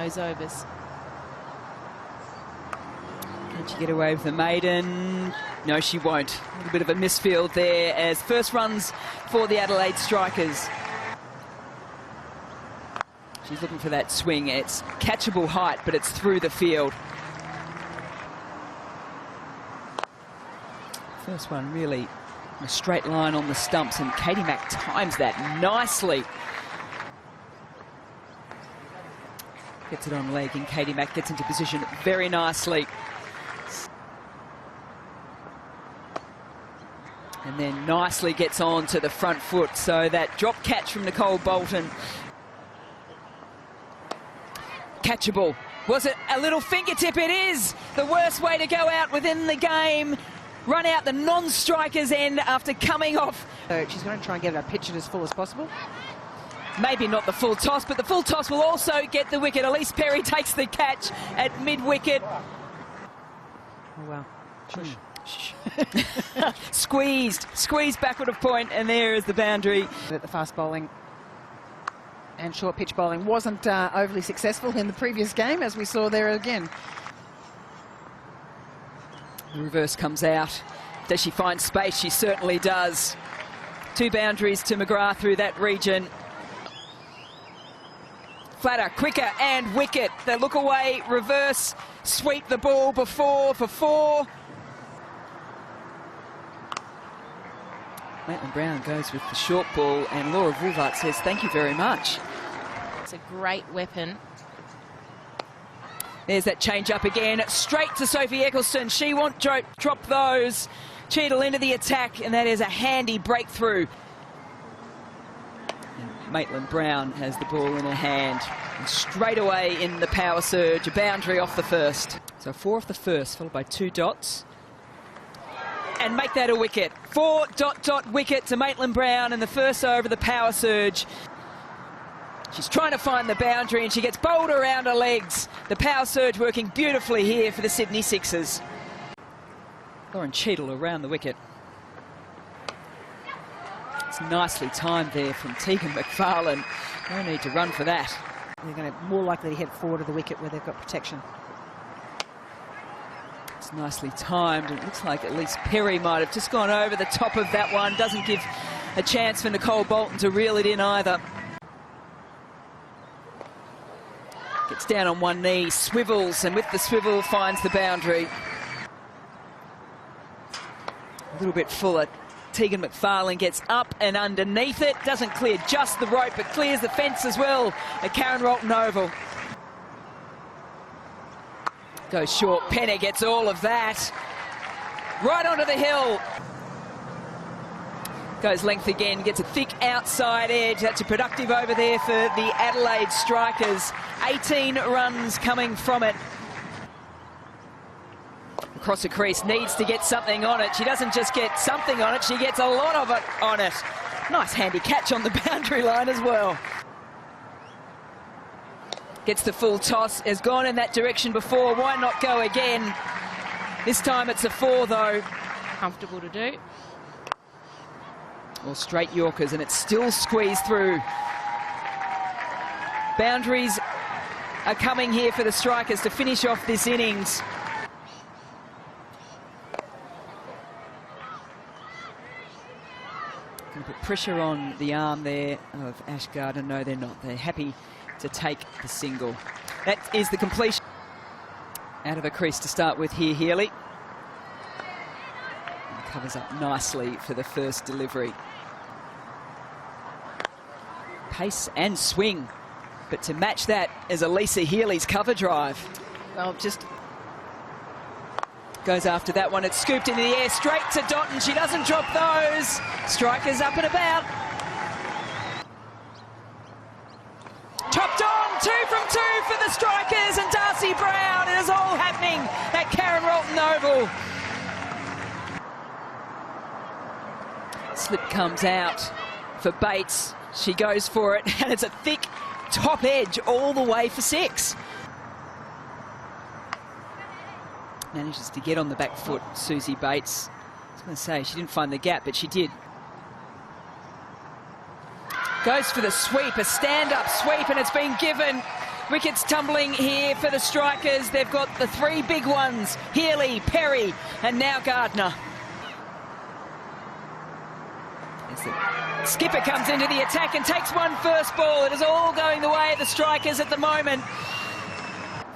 those overs. Can she get away with the maiden? No, she won't. A little bit of a misfield there as first runs for the Adelaide Strikers. She's looking for that swing. It's catchable height, but it's through the field. First one really a straight line on the stumps, and Katie Mack times that nicely. Gets it on leg, and Katie Mack gets into position very nicely. And then nicely gets on to the front foot. So that drop catch from Nicole Bolton. Catchable. Was it a little fingertip? It is the worst way to go out within the game. Run out the non-striker's end after coming off. So she's going to try and get her pitch it as full as possible. Maybe not the full toss, but the full toss will also get the wicket. Elise Perry takes the catch at mid-wicket. Oh, wow. Shush. Squeezed backward of point, and there is the boundary. The fast bowling and short pitch bowling wasn't overly successful in the previous game, as we saw there again. The reverse comes out. Does she find space? She certainly does. 2 boundaries to McGrath through that region. Flatter, quicker, and wicket. They look away, reverse, sweep the ball before for 4. Maitland Brown goes with the short ball, and Laura Vulvart says thank you very much. It's a great weapon. There's that change up again, straight to Sophie Eccleston. She won't drop those. Cheadle into the attack, and that is a handy breakthrough. And Maitland Brown has the ball in her hand. And straight away in the power surge, a boundary off the first. So 4 off the first, followed by 2 dots. And make that a wicket. 4 ... wicket to Maitland Brown in the first over of the power surge. She's trying to find the boundary, and she gets bowled around her legs. The power surge working beautifully here for the Sydney Sixers. Lauren Cheadle around the wicket. It's nicely timed there from Tegan McFarlane. No need to run for that. They're going to more likely to head forward to the wicket where they've got protection. It's nicely timed. It looks like at least Perry might have just gone over the top of that one. Doesn't give a chance for Nicole Bolton to reel it in either. Gets down on one knee, swivels, and with the swivel finds the boundary. A little bit fuller. Tegan McFarlane gets up and underneath it. Doesn't clear just the rope, but clears the fence as well at Karen Rolton Oval. Goes short. Penner gets all of that. Right onto the hill. Goes length again, gets a thick outside edge. That's a productive over there for the Adelaide Strikers. 18 runs coming from it. Across the crease, needs to get something on it. She doesn't just get something on it, she gets a lot of it on it. Nice handy catch on the boundary line as well. Gets the full toss, has gone in that direction before. Why not go again? This time it's a 4 though. Comfortable to do. Well, straight Yorkers, and it's still squeezed through. Boundaries are coming here for the Strikers to finish off this innings. Going to put pressure on the arm there of Ash Gardner. No, they're not. They're happy to take the single. That is the completion. Out of a crease to start with here, Healy. And covers up nicely for the first delivery. Pace and swing. But to match that is Elisa Healy's cover drive. Well, just goes after that one. It's scooped into the air straight to Dotton. She doesn't drop those. Strikers up and about. Chopped on. 2 from 2 for the Strikers and Darcy Brown. It is all happening at Karen Rolton Oval. Slip comes out for Bates. She goes for it, and it's a thick top edge all the way for 6. Manages to get on the back foot, Susie Bates. I was going to say, she didn't find the gap, but she did. Goes for the sweep, a stand-up sweep, and it's been given Wickets tumbling here for the strikers. They've got the three big ones, Healy, Perry, and now Gardner. As the skipper comes into the attack and takes one first ball. It is all going the way of the strikers at the moment.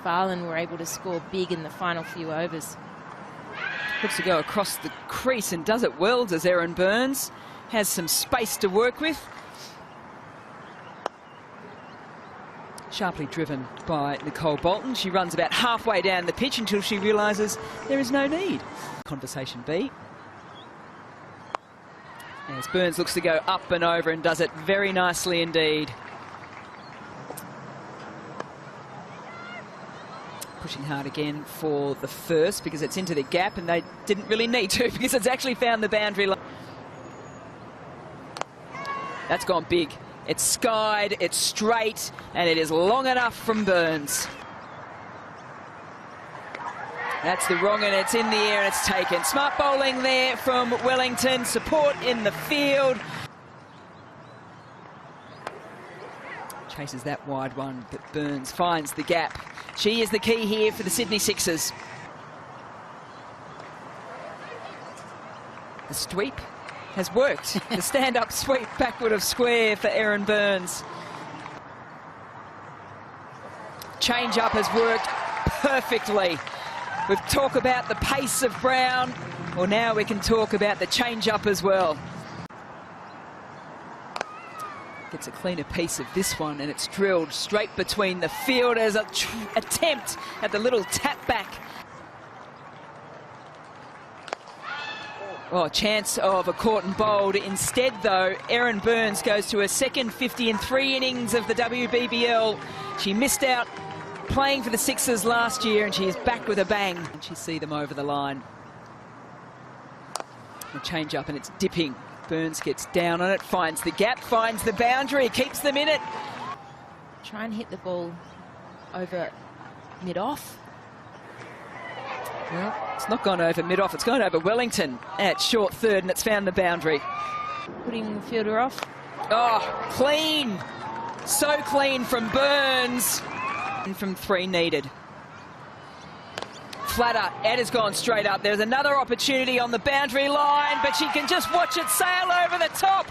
Farland were able to score big in the final few overs. Looks to go across the crease and does it well, does Erin Burns. Has some space to work with. Sharply driven by Nicole Bolton. She runs about halfway down the pitch until she realises there is no need. Conversation B. As Burns looks to go up and over and does it very nicely indeed. Pushing hard again for the first because it's into the gap, and they didn't really need to because it's actually found the boundary line. That's gone big. It's skied, it's straight, and it is long enough from Burns. That's the wrong, and it's in the air and it's taken. Smart bowling there from Wellington. Support in the field. Chases that wide one, but Burns finds the gap. She is the key here for the Sydney Sixers. The sweep has worked. The stand-up sweep backward of square for Erin Burns. Change-up has worked perfectly. We've talked about the pace of Brown. Well, now we can talk about the change-up as well. Gets a cleaner piece of this one, and it's drilled straight between the fielders. Attempt at the little tap back. Oh, chance of a caught and bowled. Instead, though, Erin Burns goes to her second 50 in 3 innings of the WBBL. She missed out playing for the Sixers last year, and she is back with a bang. And she see them over the line. A change up, and it's dipping. Burns gets down on it, finds the gap, finds the boundary, keeps them in it. Try and hit the ball over mid-off. Well, it's not gone over mid-off, it's gone over Wellington at short third, and it's found the boundary. Putting the fielder off. Oh, clean. So clean from Burns. And from 3 needed. Flatter, Ed has gone straight up. There's another opportunity on the boundary line, but she can just watch it sail over the top.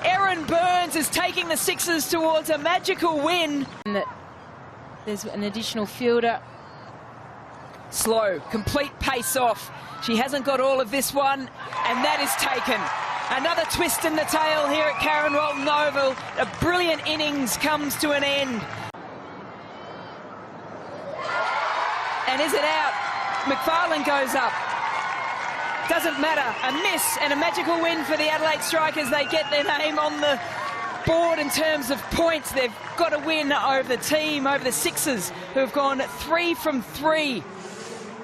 Erin Burns is taking the Sixers towards a magical win. And there's an additional fielder. Slow, complete pace off. She hasn't got all of this one, and that is taken. Another twist in the tail here at Karen Walton Oval. A brilliant innings comes to an end. And is it out? McFarlane goes up. Doesn't matter. A miss and a magical win for the Adelaide Strikers. They get their name on the board in terms of points. They've got a win over the team, over the Sixers, who have gone 3 from 3.